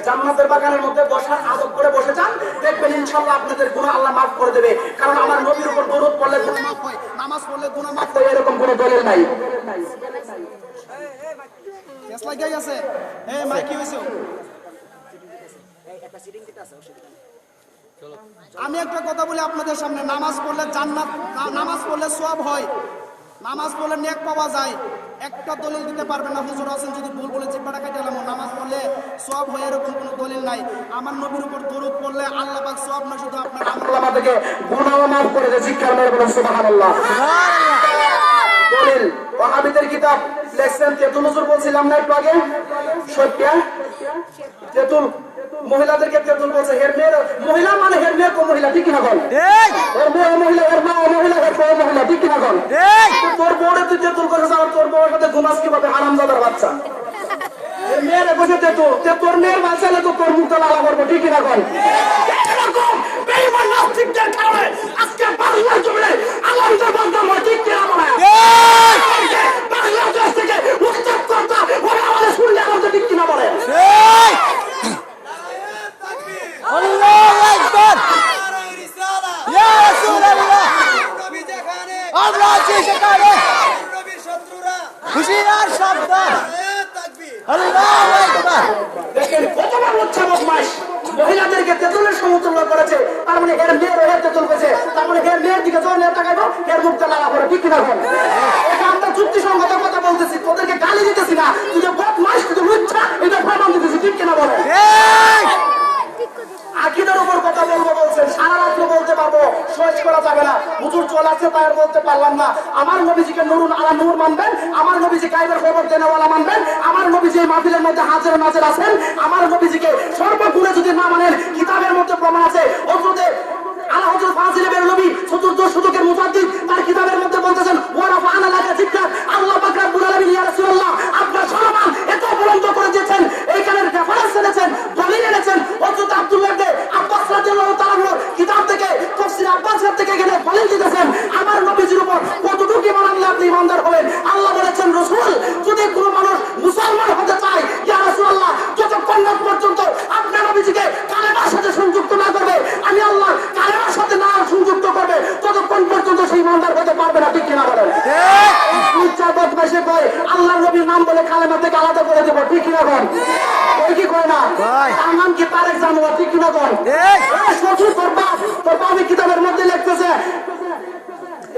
জান্নাতের বাগানের মধ্যে বসার আদব করে বসে যান, দেখবেন ইনশাআল্লাহ আপনাদের গুনাহ আল্লাহ মাফ করে দেবে। কারণ আমার নবীর উপর দরুদ পড়লে গুনাহ মাফ হয়, নামাজ পড়লে গুনাহ মাফ হয়, এরকম কোনো দলিল নাই। কেস লাগিয়ে গেছে, এই মাইক কি হইছে? আমি একটা কথা বলি আপনাদের সামনে, নামাজ পড়লে জান্নাত, নামাজ পড়লে সওয়াব হয়, নামাজ পড়লে নেক পাওয়া যায়। একটা দলিল দিতে পারবে না হুজুর হোসেন যদি ভুল বলে জিব্বাটা কেটে গেলাম, নামাজ পড়লে সওয়াব হয় এরকম কোনো দলিল নাই। আমার নবীর উপর দরুদ পড়লে আল্লাহ পাক সওয়াব না শুধু আপনার আমল আমাদেরকে গুনাহ মাফ করে দেয়। শিক্ষার মেয়ে বলেন সুবহানাল্লাহ। দলিল ওয়াহাবিদের কিতাব লেখছেন তেতুল হুজুর, বলছিলাম না একটু আগে, সত্য তেতুল মহিলাদেরকে তেতুল বলছে, হের মেয়ের মহিলা মানে হের মেয়ের কো মহিলা। ঠিক কিনা বল? ঠিক। হের মেয়ে মহিলা, হের মা মহিলা, হের কো মহিলা। ঠিক কিনা বল? ঠিক। তোর বউরে তুই তেতুল করেছ, আর তোর বউয়ের সাথে ঘুমাস কিভাবে হারামজাদার বাচ্চা? এই মেয়ের বসে তেতুল, তোর মেয়ের বাচ্চালে তো তোর মুখটা লালা করবো। ঠিক কিনা বল? এরকম বেঈমান নাস্তিকদের কারণে আজকে বাংলার জমিনে আলেমদের বদনাম হয়। ঠিক কিনা বল? ঠিক। বাংলাদেশ থেকে উচ্চাপ করতা ওরা আমাদের শুনলে আমাদের। ঠিক কিনা বলে? ঠিক। আল্লাহু আকবার। ইয়া রাসূলুল্লাহ। আমরা আছি সেখানে। হুশিয়ার শব্দ। আল্লাহু আকবার। দেখেন কত বড় উচ্চ বদমাশ, মহিলাদেরকে তেতুলের সমতুল্য করেছে। তার মানে এর মেয়ের হয়ে তেতুল করেছে, তার মানে এর মেয়ের দিকে যখন তাকাইবো এর মুখটা লালা করে। ঠিক কিনা বল? এটা আমরা যুক্তিসঙ্গত কথা বলতেছি, তোদেরকে গালি দিতেছি না। তুই যে বদমাশ, তুই যে লুচ্ছা, এটা প্রমাণ দিতেছি। ঠিক কিনা বলে? ঠিক। আকিদার উপর কথা বলবো বলছেন, সারা রাত্র বলতে পারবো, শেষ করা যাবে না। হুজুর চলে আসছে তাই আর বলতে পারলাম না। আমার নবীজিকে নুরুন আলা নূর মানবেন, আমার নবীজি গায়বের খবর দেনেওয়ালা মানবেন, আমার নবীজি এই মাহফিলের মধ্যে হাজির নাজির আছেন। আমার নবীজিকে সর্বগুণে যদি না মানেন, কিতাবের মধ্যে প্রমাণ আছে। হযরতে আলা হযরত ফাজিল ইবনে নবী চতুর্থ শতকের মুফাদ্দিদ তার কিতাবের মধ্যে বলতেছেন, ওয়া রাফা'না লাকা যিকরাক, আল্লাহ পাক রব্বুল আলামিন ইয়া রাসূলুল্লাহ আপনার সম্মান এত বুলন্দ করে দিয়েছেন। এইখানে রেফারেন্স এনেছেন, দলিল এনেছেন। হযরত আব্দুল্লাহ ইবনে আব্বাস রাদিয়াল্লাহু তাআলা কিতাব থেকে, তাফসীর আব্বাস থেকে এখানে দলিল দিতেছেন আমার নবীজির উপর কতটুকু ঈমান আনলে আপনি ঈমানদার হবেন। আল্লাহ বলেছেন, রাসূল যদি কোনো মানুষ মুসলমান হতে চায়, ইয়া রাসূলুল্লাহ যতক্ষণ না পর্যন্ত আপনার নবীজিকে কালেমার সাথে সংযুক্ত না করবে, আমি আল্লাহ কালেমার সাথে না সংযুক্ত করবে, ততক্ষণ পর্যন্ত সেই ঈমানদার হতে পারবে না। ঠিক কিনা বলেন? উচ্চার বদমাইশে কয় আল্লাহর নবীর নাম বলে কালেমা থেকে আলাদা করে দেব। ঠিক কিনা বল? ওই কি কয় না? তার নাম কি তারেক জানোয়ার। ঠিক কিনা বল? শ্বশুর তোর বাপ, তোর বাপে কিতাবের মধ্যে লিখতেছে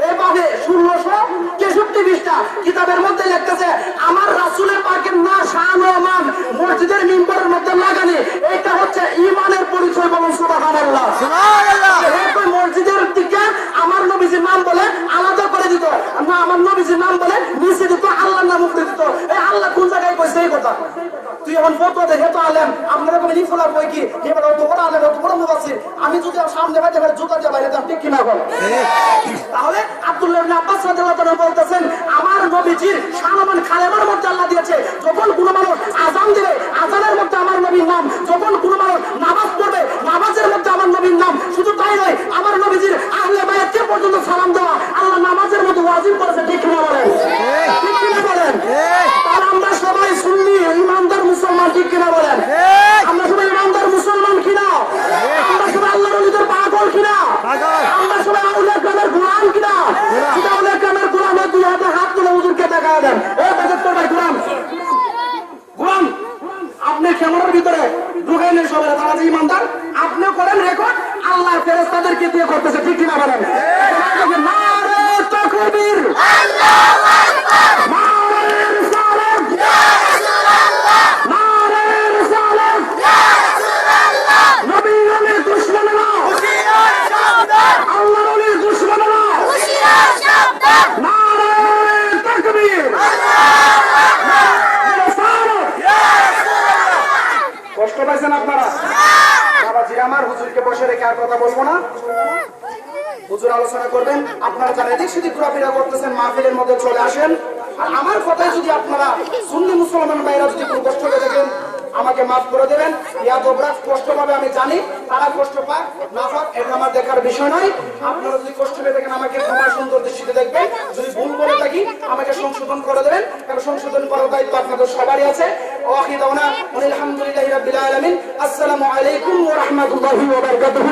এভাবে 1663 পৃষ্ঠা কিতাবের মধ্যে লিখতেছে, আমার রাসূলের পাকের না শান ও মান মসজিদের মিম্বরের মধ্যে লাগানি, এটা হচ্ছে ঈমানের পরিচয়। বলুন সুবহানাল্লাহ। সুবহানাল্লাহ। এই মসজিদের দিকে আমার নবীজির নাম বলে আলাদা করে দিত না, আমার নবীজির নাম বলে নিচে দিত, আল্লাহর নাম উপরে দিত। এই আল্লাহ কোন জায়গায় কইছে এই কথা? তুই এখন ফটো দেখে তো আলেম, আপনারা কবে নিফলা কই কি এবার অত বড় আলেম, অত বড় মুফাসসির, আমি যদি সামনে বাইরে জুতা দিয়ে বাইরে দাম। ঠিক কিনা বল? তাহলে আব্দুল্লাহ ইবনে আব্বাস রাদিয়াল্লাহু তাআলা বলতেছেন, আমার নবীজির শানমান কালেমার মধ্যে আল্লাহ দিয়েছে, যখন কোনো মানুষ আযান দিবে আযানের মধ্যে আমার নবীর নাম, যখন কোনো মানুষ নামাজ পড়বে নামাজের মধ্যে আমার নবীর নাম। শুধু তাই নয়, আমার নবীজির আহলে বায়াতকে পর্যন্ত সালাম দেওয়া আল্লাহ নামাজের মধ্যে ওয়াজিব করেছে। ঠিক কিনা বলেন? ঠিক কিনা বলেন? আর আমরা সবাই সুন্নি ঈমানদার মুসলমান। ঠিক কিনা বলেন? আমরা সবাই ঈমানদার মুসলমান কিনা? আমরা সবাই আল্লাহর ওলিদের পাগল কিনা? আমরা সবাই আউলিয়া কেরামের গোলাম কিনা? সেটা আউলিয়া কেরামের গোলামের দুই হাতে হাত তুলে হুজুরকে দেখায় দেন, এই বাজার ভাই গোলাম, গোলাম আপনি ক্যামেরার ভিতরে ঢুকাই নেন সবাই, তারা যে ঈমানদার আপনিও করেন রেকর্ড, আল্লাহ ফেরেশতাদেরকে দিয়ে করতেছে। ঠিক কিনা বলেন? নারে তাকবীর, আল্লাহু আকবার, নারে রিসালাত, ইয়া রাসূলুল্লাহ, নারে রিসালাত, ইয়া রাসূলুল্লাহ, নবীর দুশমনেরা হুশিয়ার সাবধান, আল্লাহর ওলির দুশমনেরা হুশিয়ার আর কথা বলবো না। হুজুর আলোচনা করবেন, আপনারা যারা এদিক সেদিক ঘোরাফেরা করতেছেন মাহফিলের মধ্যে চলে আসেন। আর আমার কথায় যদি আপনারা সুন্নি মুসলমান ভাইরা যদি কোনো কষ্ট পেয়ে থাকেন আমাকে মাফ করে দেবেন। ইয়া তোমরা কষ্ট পাবে আমি জানি, তারা কষ্ট পাক না পাক এটা আমার দেখার বিষয় নয়। আপনারা যদি কষ্ট পেয়ে থাকেন আমাকে ক্ষমা সুন্দর দৃষ্টিতে দেখবেন, যদি ভুল বলে থাকি আমাকে সংশোধন করে দেবেন, কারণ সংশোধন করার দায়িত্ব আপনাদের সবারই আছে। ওয়া আখিদাওনা আলহামদুলিল্লাহি রাব্বিল আলামিন। আসসালামু আলাইকুম ওয়া রাহমাতুল্লাহি ওয়া বারাকাতুহু।